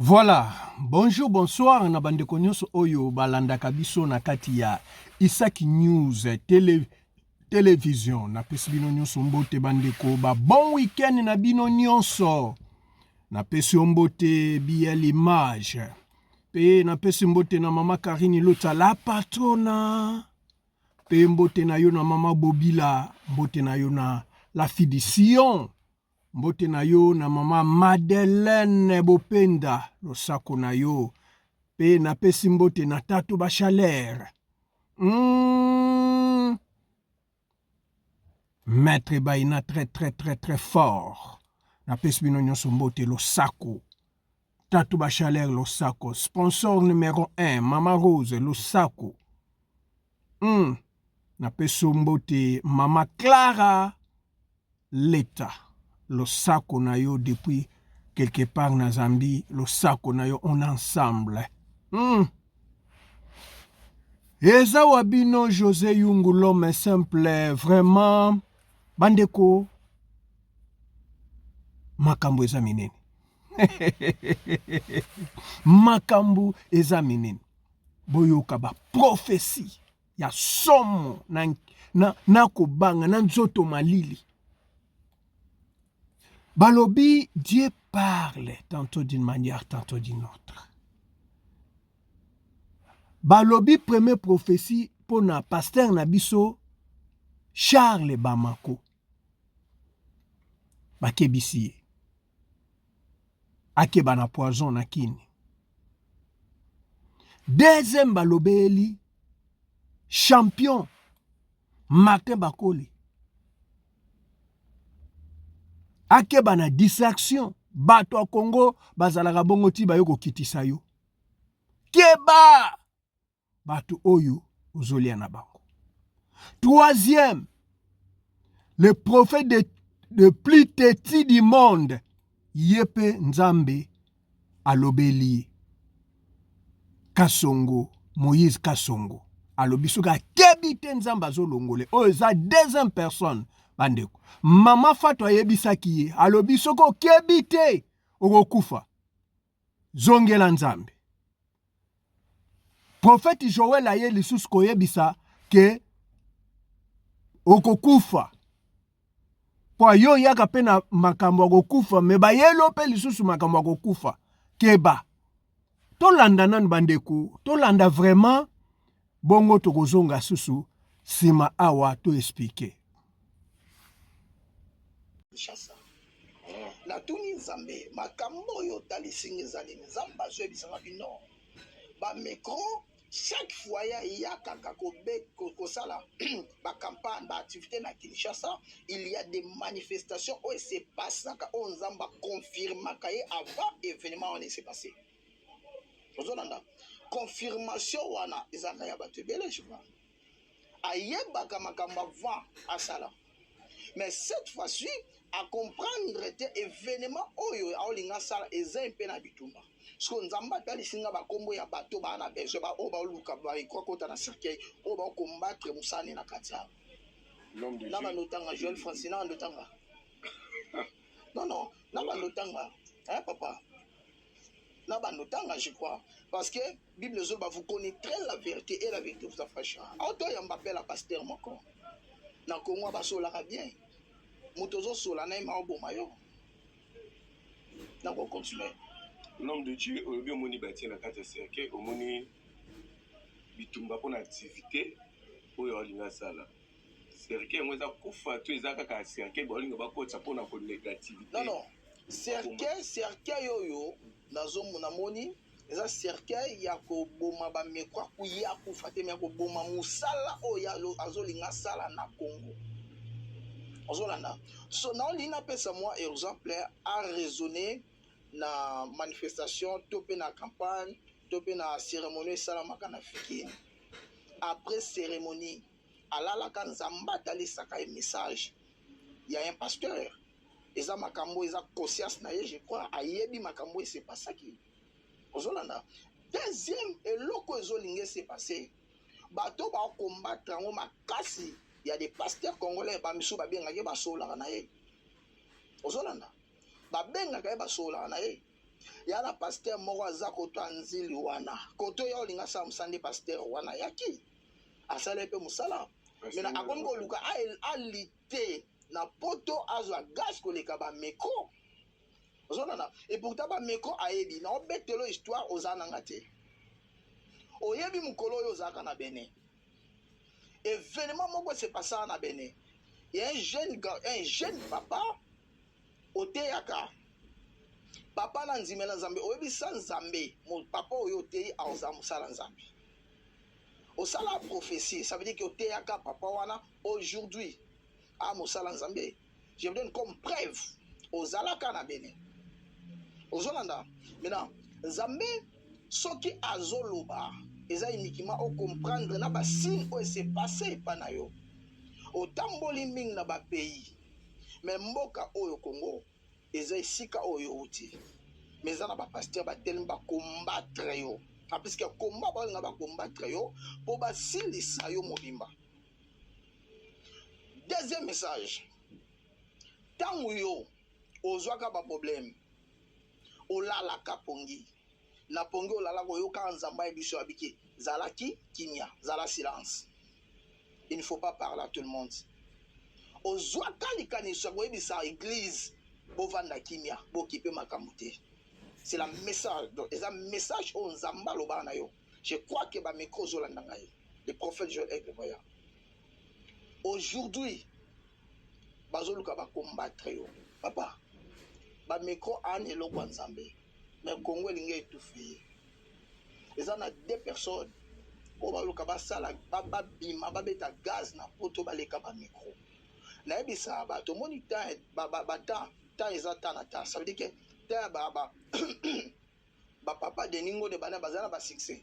Voilà, bonjour, bonsoir, na bande nyonso oyo balandaka biso na kati ya Isaki News télévision. Na pesi bino nyonso mbote bandeko, ba bon week-end na bino nyonso. Na pesi mbote bia l'image. Pe na pesi mbote na mama Karine Lota la patrona. Pe mbote na yo na mama Bobila, mbote na yo na la fidition. Mbote na yo na mama Madeleine Bopenda losako na yo pe na pesi mbote na tatu Bachaler. Maître Baina très fort. Na pesi bino nyonso mbote losako. Tatu Bachaler losako. Sponsor numéro 1 Mama Rose losako. Na pesi mbote mama Clara Leta. Le sako na yo depuis quelque part na Zambie, le sako na yo on ensemble. Eza wabino José Yungu l'homme simple, vraiment bandeko makambo eza minene. Makambo eza minene. Boyoka ba prophétie ya somo na kobanga na nzoto malili. Balobi, Dieu parle tantôt d'une manière, tantôt d'une autre. Balobi, première prophétie pour na pasteur Nabiso, Charles Bamako. Bakebisi. Akeba na poison na kini. Deuxième balobeli, champion, Martin Bakoli. Akeba na distraction, bato a Congo, bazalaka bongo ti bayoko kitisa yo. Keba! Bato oyo, ozolia na bango. Troisième, le prophète de plus petit du monde, Yepe Nzambe alobeli. Kasongo, Moïse Kasongo. Alobisoka kebite Nzambe azolongole. O eza deuxième personne. Bandeko. Mama Fatou ayebisaki ye. Alobisoko kebite. Okokufa. Zongela Nzambe. Prophète Joël aye lisusu koyebisa ke okokufa. Kwa yo yaka pe na makambo akokufa. Me ba yelo pe lisusu makambo akokufa. Keba. Tolanda nanu bandeko. Tolanda vraiment. Bongo tokozonga susu. Sima awa to expliquer. Na tuni Nzambe makambo yo talisingi ezali Nzambe azwebisanga bino ba micro chaque fois ya kaka kosala ba campagne ba activité na Kinshasa il y a des manifestations où se passe on Nzambe confirme kaye avant événement on s'est passé ozolanda confirmation wana ezanga ya bato belé je vois ayebaka makambo avant asala mais cette fois-ci à comprendre tes événements oyo aolinga sala eza mpe na bitumba so Nzamba talisinga bakombo ya bato bana besoin ba oba luka ba ikokota na cercueil oba combattre musane na katia na ba notanga Joël Francina ndotanga non na ba notanga papa na ba notanga je crois parce que Bible zo ba vous connaîtrez la vérité et la vérité vous affranchira auto ya mbapela la pasteur moko na Congo ba sola bien Motozo solana ma oboma yo. Na ko continuer. L'homme de Dieu au lieu moni bâti na kata cercle au moni bitumba pour activité pour yo linga sala. Cercle moi za kufa tu ezaka ka cercle bo linga ba kotsa pour na ko négativité. Non. Cercle yo nazo mona moni eza cercle ya ko boma ba mekwa ku ya kufa te me ko boma musala o ya azolinga sala na Congo. So na lina pesa moi exemple à raisonner na manifestation topé na campagne topé na cérémonie salamaka na fikini après cérémonie alala kan Nzamba tali saka message il y a un pasteur eza makambo eza conscience na ye je crois ayebi makambo c'est pas ça qui ozolanda deuxième eloko ezolinga s'est passé bato ba combattre ngo makasi. Il y a des pasteurs congolais bamisu babengaki basolaka na ye ozolanda babengaka ye basolaka na ye ya na pasteur moko aza koto anzili wana koto ya olinga sa musande pasteur wana yaki asala pe musala mena akoni koluka alite na poto azwa gas koleka ba meko ozonana et pourtant ba meko ayebi na obetelo histoire ozananga te oyebi mukolo oyo ozaka na Bénin événement moko se passa na Bénin il y a un jeune papa oteyaka papa na nzimela nzambe oyebi sa nzambe mon papa oyo oteyi aoza musala nzambe osala prophétie ça veut dire que oteyaka papa wana aujourd'hui a musala nzambe je vous donne comme preuve ozalaka na Bénin ozolanda maintenant nzambe soki azoloba eza uniquement au comprendre na ba signe o se passé pa na yo otamboli mingi na ba pays mais mboka oyo Congo eza esika oyo uti mais eza na ba pasteur ba telemi ba combattre yo parce que combat ba nga ba combattre yo po ba silisa yo mobimba. Deuxième message, tangu yo ozwaka ba problème olala kapongi na pongi olala ko yo ka nzamba ebiso abiki zalaki kimia zala silence. Il ne faut pas parler à tout le monde. Ozwaka likaniso ko ebisa église bovanda kimia bokipe makamute. C'est la message, c'est un message au nzamba loba na yo. Je crois que ba micro zolanda ngai. Le prophète Joël est le voyant. Aujourd'hui, bazoluka ba combattre yo. Papa, ba micro an eloko nzambe. Mais Congo linga étouffé. Ils en a deux personnes. O baluka ba sala ba bima ba beta gaz na poto ba leka ba micro. Na ebisa ba to monita ba ta ezata na ta. Ça veut dire que ta ba papa de ningo de bana bazana ba succès.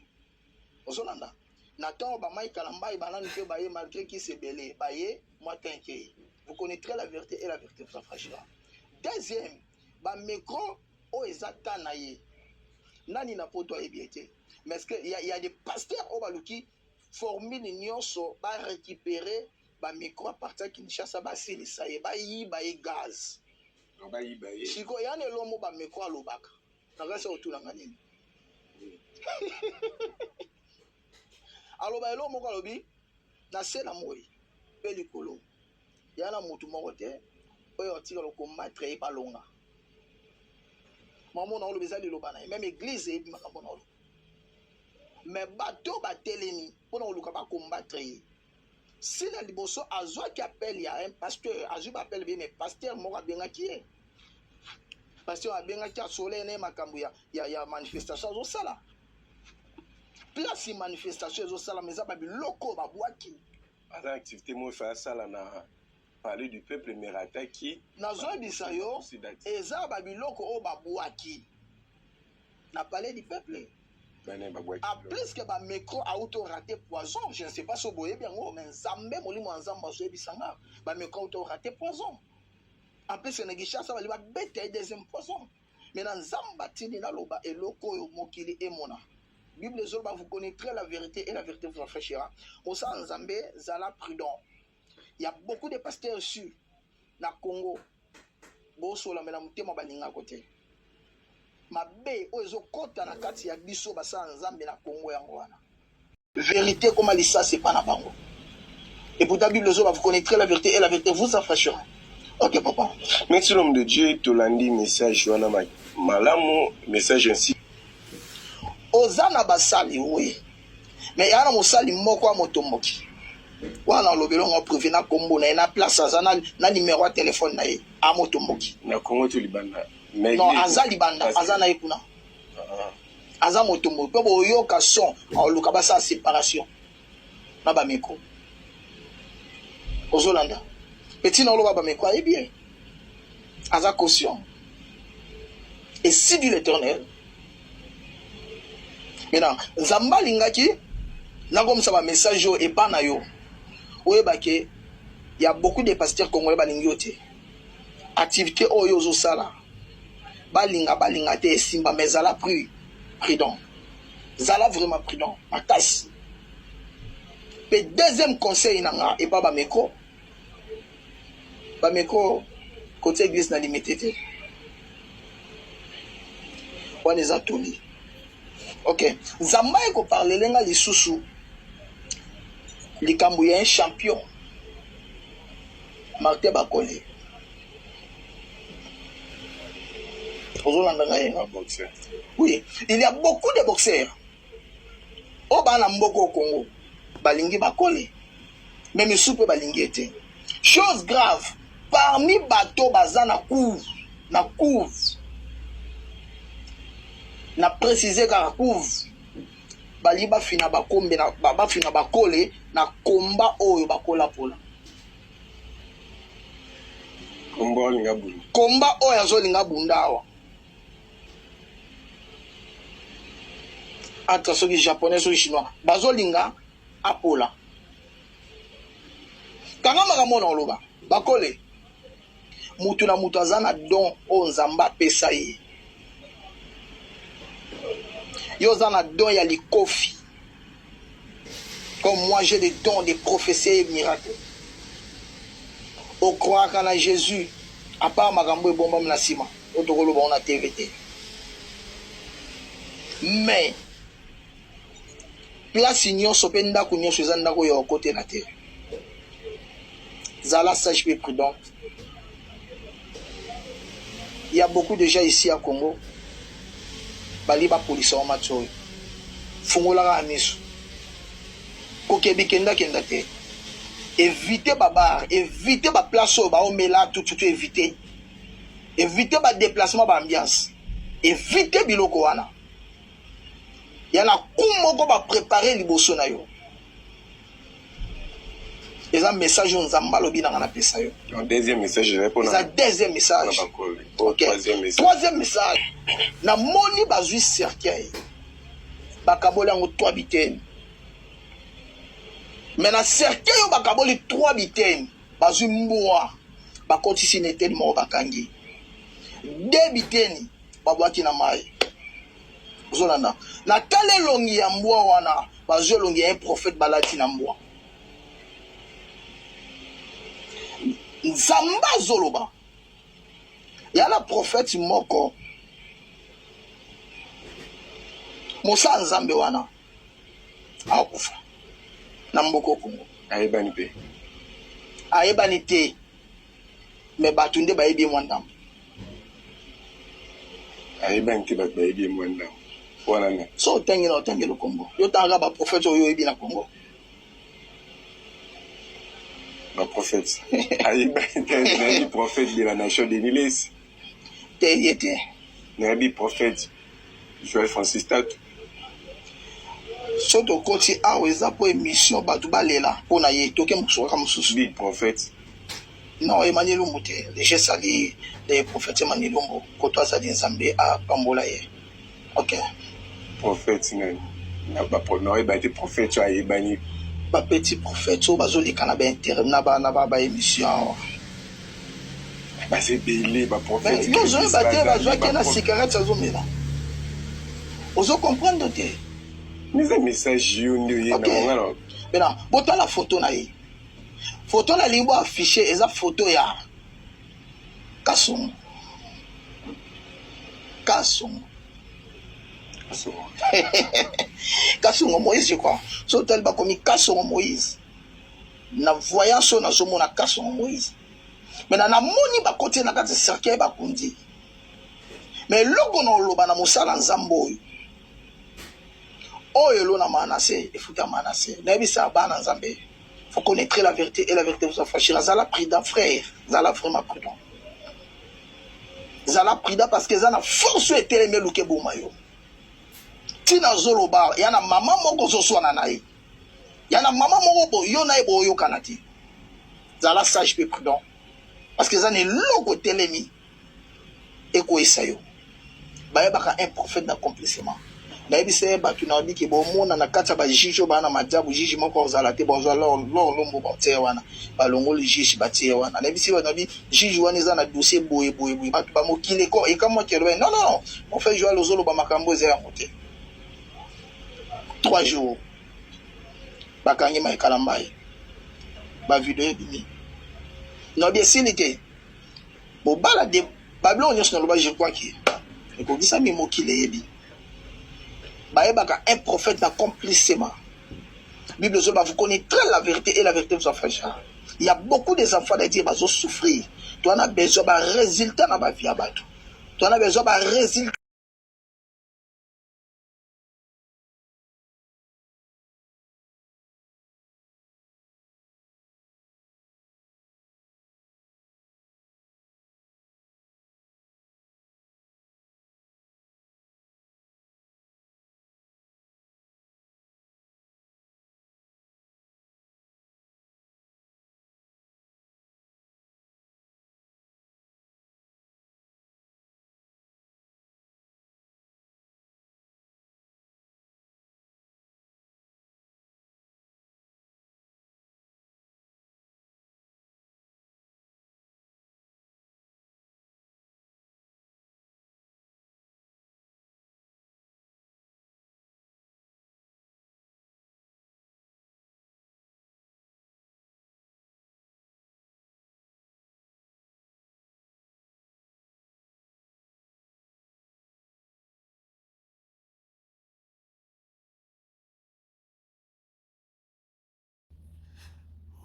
Ozolanda. Na temps ba mai kalambai banani ke ba ye malgré qui se belé ba ye moi t'inquiète. Vous connaîtrez la vérité et la vérité vous affranchira. Deuxième, ba micro o ezata na ye. Nani na poto ebiete. Mais est-ce qu'il y a des pasteurs au baluki formule nyonso ba récupérer ba micro à partir Kinshasa ba silisa ye ba yi gaz. Ba yi. Siko yana lomo ba micro alobaka. Na gasa otuna ngani. Aloba elo moko alobi na sela moi pe likolo. Yana mutu moko te oyo tika lo combattre e palonga. Maman na olobi zali lobana même église e makambo na olo. Mais bateau batelemi pour na oluka ba combattre. Si la liboso azwa qui appelle il y a un pasteur, azwa appelle bien mais pasteur moko benga ki e. Pasteur abenga ki a soleil makambo ya manifestation zo sala. Place manifestation zo sala mais ba biloko ba bwaki. Ada activité mo fa sala na parler du peuple merataki. Na zo bisa yo eza ba biloko o ba bwaki. Na parler du peuple. À plus que ba micro a auto raté poison, je ne sais pas si vous voyez bien, mais Zambé molimo nzamba so ebisanga, ba micro auto raté poison. En plus que ngisha ça va li ba bête deuxième poison. Mais dans Zamba tini na loba eloko yo mokili emona. Bible zo ba vous connaîtrez la vérité et la vérité vous affranchira. Au sein Zambé zala prudent. Il y a beaucoup de pasteurs sur na Congo. Bo so la mena mutema balinga côté. Mabe ozo kota na kati ya biso basa nzambe na Congo yango wana. Vérité comme Alissa c'est pas na bango. Et pour ta Bible zo vous connaîtrez la vérité et la vérité vous affranchira. OK papa. Merci l'homme de Dieu tolandi message wana malamu message ainsi. Ozana basali oui. Mais yana mosali moko motomboki. Wana lobelo ngo privé na kombo na place azana na numéro de téléphone na ye a motomboki. Na Congo to libanda. Non, azali banda, azana ekuna. Aza motombo, pe bo yoka son, en luka sa séparation. Na ba meko. Ozolanda. Petit na lo ba meko est bien. Aza caution. Et si dit l'Éternel. Maintenant, Zamba lingaki na comme ça ba message et pas na yo. Oyebake, il y a beaucoup de pasteurs congolais balingi ote. Activité oyo zo sala. Balinga te simba mais zala prudent. Zala vraiment prudent. Makasi. Le deuxième conseil nanga et pas bameko. Bameko côté église na limité te. wana eza toli. Ok, nzambe ekoparlele nga lisusu likambo ya un champion Martin Bakole. Oui, il y a beaucoup de boxeurs au bana mboko au Congo balingi Bakole, même soupe balingi était. Chose grave, parmi bateau baza na couve na préciser ka couve bali ba fina bakombe na ba fina Bakole na komba oyo bakola pola. Komba oyo azolinga bundawa. Ata soki japonais soki chinois bazolinga apola. Kanga makamona oloba Bakole mutu na mutu aza na don o nzamba pesa ye. Yo za na don ya likofi. Comme moi j'ai des dons de prophéties et miracles. Au croire qu'en a Jésus, à part makambo et bomba mnasima, au tokolo ba on a TVT. Mais place ignon sopenda kunyo suzanda ko yo côté na terre. Zala sage et prudent. Il y a beaucoup de gens ici à Congo. Bali ba police en matoi. Fungola ka misu. Kokebi kenda te. Évitez babar, évitez ba place ba omela tout éviter. Évitez ba déplacement ba ambiance. Évitez biloko wana. Yana kumoko ba préparer liboso na yo. Et un message on zamba lobi na na pesa yo. Deuxième message je réponds. C'est deuxième message. OK. Troisième message. Na moni bazui cercueil. Bakabola ngo 3 biteni. Mais na cercueil yo bakaboli 3 biteni. Bazui mboa. Bakotisi neteni mo bakangi. 2 biteni babwaki na mai. Zolanda. Na tale longi ya mboa wana bazui longi ya un prophète balati na mboa. Nzamba zoloba. Yana prophète moko. Mosa nzambe wana. Akufa. Na mboko Kongo. Ayebani pe. Ayebani te. Me batunde bayebi mwandam. Ayebani te bayebi mwandam. Wana na. So tengi le Congo. Yo tanga ba prophète oyo yebi na Congo. Le prophète. Le prophète de la nation de Nilis. Te. Le prophète Joël Francis Tatou. Soto koti awe za po émission batu balela pona ye toke musoka mususu. Big prophète. Non, Emmanuel Lumute. J'ai sali les prophètes Emmanuel Lumbo. Koto sali Nzambe a Pambola ye. OK. Prophète na ba pronoé ba te prophète ayebani. Ba petit prophète so bazoli kana ba intérêt na ba émission. Ba c'est belé ba prophète. Yo zo ba te ba zo na cigarette zo mela. Ozo comprendre te. Mais un message yo na ngana. Bena, bota la photo na ye. Photo na libo affiché eza photo ya Kasongo. Kasongo Moïse, je crois. So tel ba komi Kasongo Moïse. Na voyant so na zomo na Kasongo Moïse. Mais na moni ba côté na kati cercueil ba kundi. Mais logo na loba na mosala nzambo. Oyo lo na manase, efuta manase. Na bisa bana nzambe. Faut connaître la vérité et la vérité vous affranchira. Zala prudent frère, zala vraiment prudent. Zala prudent parce que zana force eteleme luke bomayo. Tina zolo bar, yana mama moko zoswana nae. Yana mama moko bo yo nae bo yo kanati. Zala sage et prudent. Parce que zane logo telemi eko isayo. Baye baka un prophète d'accomplissement. Na ebise batu na biki bo mona na kata ba jijo bana majabu jiji moko ozala te bozo lo lombo ba tie wana ba longo le jiji ba tie wana na ebise ba bi jiji wana za na dossier boye batu ba mokile ko e kama kelo non on fait jouer lozolo ba makambo ze ya moté 3 jours ba kangi ma kalambai ba video bimi no bien silité bo bala de bablo nyos na lo ba je crois ki ekokisa mi mokili eyebi bayebaka un prophète d'accomplissement. Bible dit, vous connaissez très la vérité et la vérité vous affranchira. Il y a beaucoup des enfants d'Haïti qui vont souffrir. Tu en as besoin d'un résultat dans la vie à battre. Tu en as besoin d'un résultat.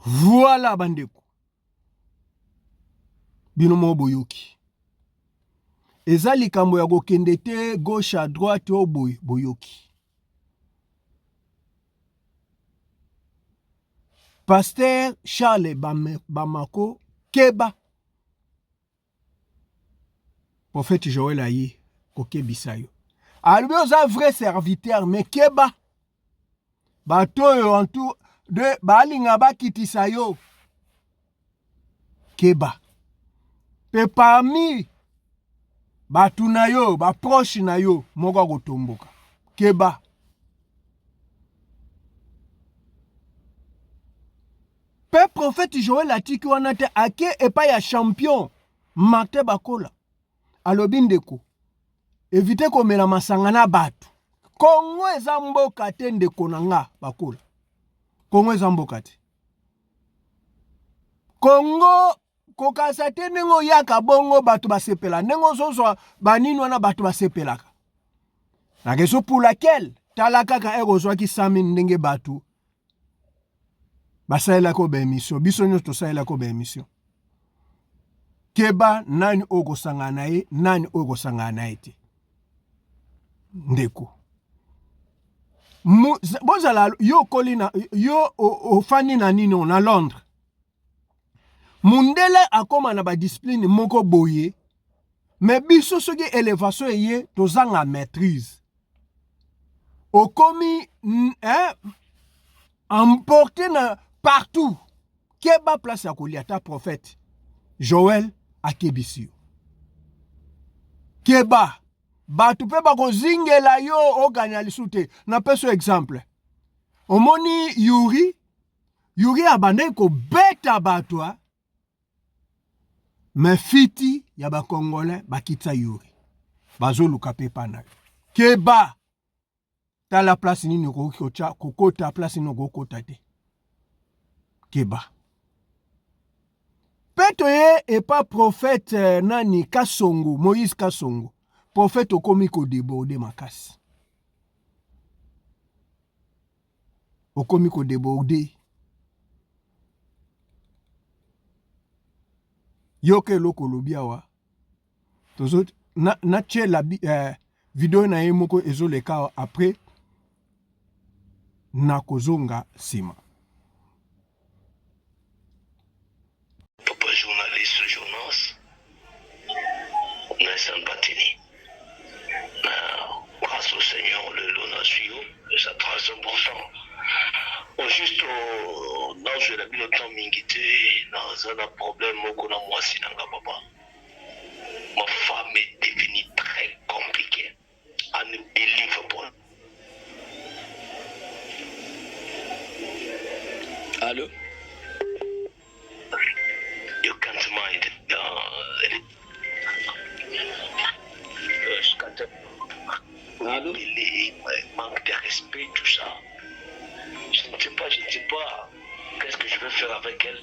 Voilà bandeko. Binomo boyoki. Eza likambo ya kokende te gauche à droite o boyoki. Pasteur Charles Bamako Keba. Prophète Joël Aye Kokebisayo. Albi oza vrai serviteur mais Keba. Batoyo en tout de balinga bakitisa yo. Keba. Pe parmi batu na yo, ba proche na yo, moko kotomboka. Keba. Pe prophète Joël atiki wana te ake epa ya champion Martin Bakola. Alobi ndeko. Éviter komela masanga na batu. Kongo eza mboka te ndeko na nga Bakola. Kongo eza mboka te. Kongo kokasa te nengo yaka bongo batu basepela. Nengo soso banini wana batu basepelaka. La raison pour laquelle talakaka erozwaki 100,000 ndenge batu basalela ko ba émission. Biso nyoto salela ko ba émission. Keba nani oko sangana ye, nani oko sangana ete. Ndeko. Bozala yo kolina yo ofani na nino na Londres. Mundele akoma na ba discipline moko boye. Mais biso soki élévation eye tozanga maîtrise. Okomi emporté na partout. Keba place ya koliata prophète Joël Akebisio. Keba batu pe bako zingela yo oganya lisute. Na peso exemple. Omoni Yuri abandai ko beta batwa. Mais fiti ya ba Congolais bakita Yuri. Bazo luka pepa na. Keba ta la place nini kokota place nini kokota te. Keba. Petoye et pas prophète nani Kasongo, Moïse Kasongo. Prophète okomi ko déborde makasi. Okomi ko déborde. Yoke loko lobiawa. Tozo na tche la vidéo na yemoko ezoleka après na kozonga sima. Papa journaliste journaliste Nelson Batini. Grâce au Seigneur, le lot n'a suivi et ça 300%. Au juste dans la ville de Mingité, dans un problème, moi si papa. Ma femme est devenue très compliquée. Unbelievable. Allô? You can't mind. Allô? Il manque de respect, tout ça. Je ne sais pas. Qu'est-ce que je vais faire avec elle?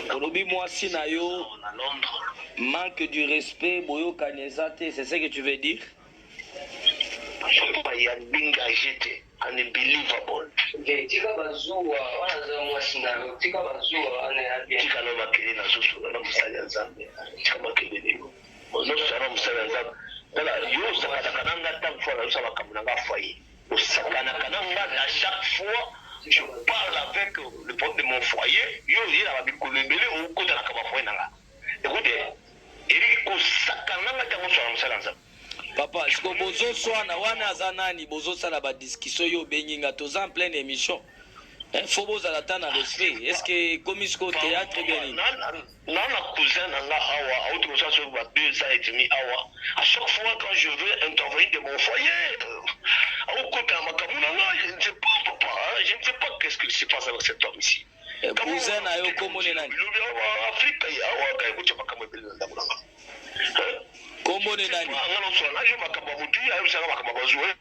Kolobi moi si na yo. À Londres. Manque du respect, Boyo Kanyezate, c'est ce que tu veux dire? Il y a binga j'étais unbelievable. Tika bazua, wana mwasina, tika bazua, tika no makele na susu, na musaya nzambe, tika makele no. Ono sana musaya nzambe. Dala yo sakana kananga tant fois na usaba kamunanga foyer. Sakana kananga à chaque fois je parle avec le problème de mon foyer, yo il a ba bikolembele au côté na kama foyer nanga. Écoutez, Eric ko sakana tango sana musaya nzambe. Papa, est-ce que bozo swana wana zanani bozo sala ba discussion yo benginga toza en pleine émission. Faut bozo la tana respect. Est-ce que comme ce théâtre bien non la cousin nanga awa autre chose sur 2 ans et demi awa. À chaque fois quand je veux intervenir de mon foyer au côté de ma kamunanga, je ne sais pas papa, je ne sais pas qu'est-ce qui se passe avec cet homme ici. Cousin ayo komone nani? Afrique awa ka ekucha makambo bele ndamulanga. Komone nani? Ngalo so na yo makambo mutu ayo sanga makambo bazwe.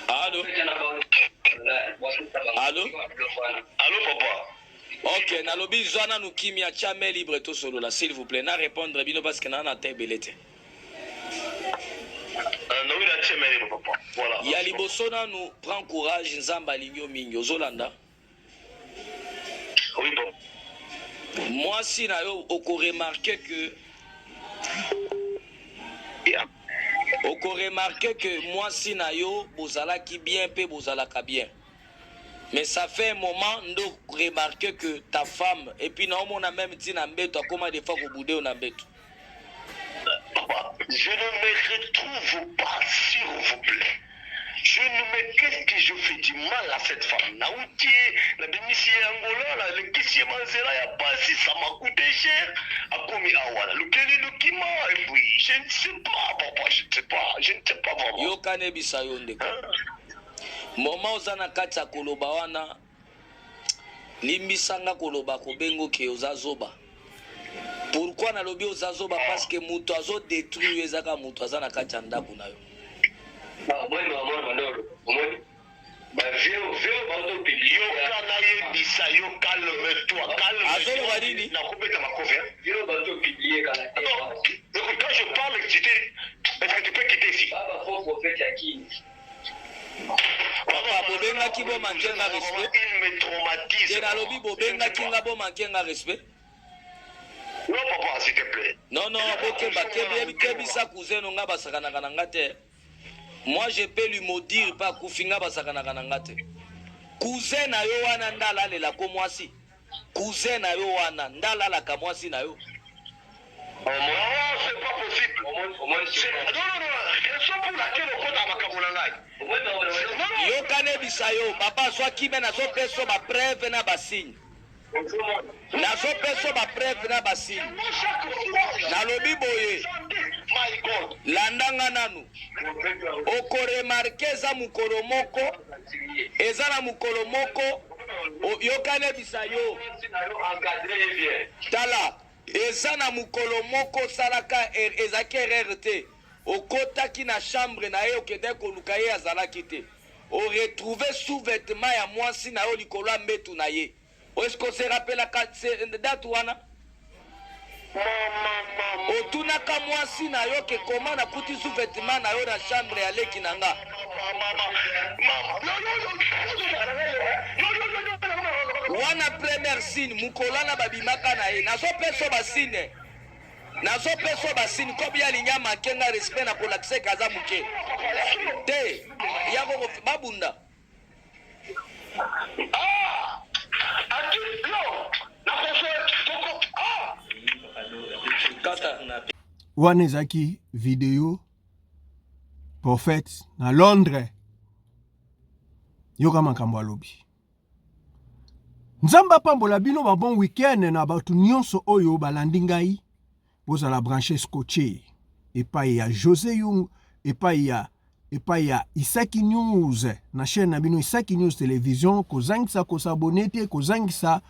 Allô? Allô? Allô papa? Ok, nalobi zwana nous kimia chame libre to solo là s'il vous plaît. Na répondre bino parce que na na tebelete. Non, il a chame libre papa. Voilà. Ya liboso na nous prend courage nzamba lingyo mingi ozolanda. Oui papa. Moi si na yo oko remarquer que oko remarquer que moi si na yo bozala ki bien pe bozala ka bien. Mais ça fait un moment de remarquer que ta femme et puis non on a même dit na mbeto comment des fois ko boudé on a mbeto. Papa, je ne me retrouve pas s'il vous plaît. Je ne me qu'est-ce que je fais du mal à cette femme. Naouti, la bénicie Angola, le kissier Manzela, y a pas si ça m'a coûté cher. A commis Awala, le Kélé, le Kima, et puis je ne sais pas, papa, je ne sais pas vraiment. Yo kane bisayo ndeko. Moment ozana kati ya koloba wana limbisanga koloba kobengo ke ozazoba. Pourquoi nalobi ozazoba? Parce que muto azo détruire ezaka muto azana kati ya ndako na yo. Calme-toi, calme-toi. Quand je parle, est-ce que tu peux quitter ici? Papa, bobenga ki bo manke nga respect. Il me traumatise. Et nalobi bobenga ki nga bo manke nga respect. Non, papa, s'il te plaît. Non, non, bokeba kebi sa cousin nga basakana kananga te. Moi je peux lui maudire pas kufinga basakana kananga te. Cousin na yo wana ndala lela ko mwasi. Cousin na yo wana ndala la ka mwasi na yo. Non, c'est pas possible. Non, elles sont pour laquelle on compte à Makamolangai. Yo kane bisayo, papa soit qui mena so peso ba preuve na ba signe. Na so peso ba preuve na ba signe. Na lobi boye. My God. Landanga nanu. Oko remarquer za mukolo moko. Eza na mukolo moko. Yo kane bisayo. Tala. Eza na mukolo moko salaka ezaki RRT. Okotaki na chambre na ye okende koluka ye azalaki te. O retrouver sous-vêtement ya mwasi na yo likolo ya mbetu na ye. Est-ce qu'on se rappelle la date wana? Otunaka mwasi na yo ke koma na kuti sous-vêtement na yo na chambre ya leki na nga. Wana première signe mukola na babimaka na ye. Nazo peso ba signe. Nazo peso ba signe kobi ya linyama kenga respect na kolakse kaza muke. Te yako babunda. Wana ezaki video prophète na Londres. Yoka makambo alobi. Nzamba pambola bino ba bon week-end na batu nyonso oyo balandi ngai. Bozala branché scotché. Epai ya José Yung, epai ya Isaki News na chaîne na bino Isaki News Télévision, kozangisa kosabone te, kozangisa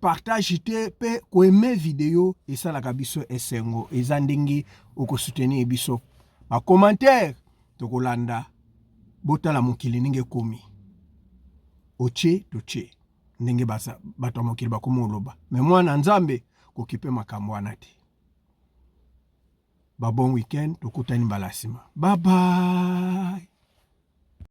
partage te pe ko aimer vidéo esalaka biso esengo eza ndenge oko soutenir biso. Ba commentaire tokolanda botala mokili ndenge komi oche toche ndenge bato ya mokili bakomi oloba me mwana nzambe kokipe makambo wana te. Bon week-end tokutani mbala nsima. Bye bye.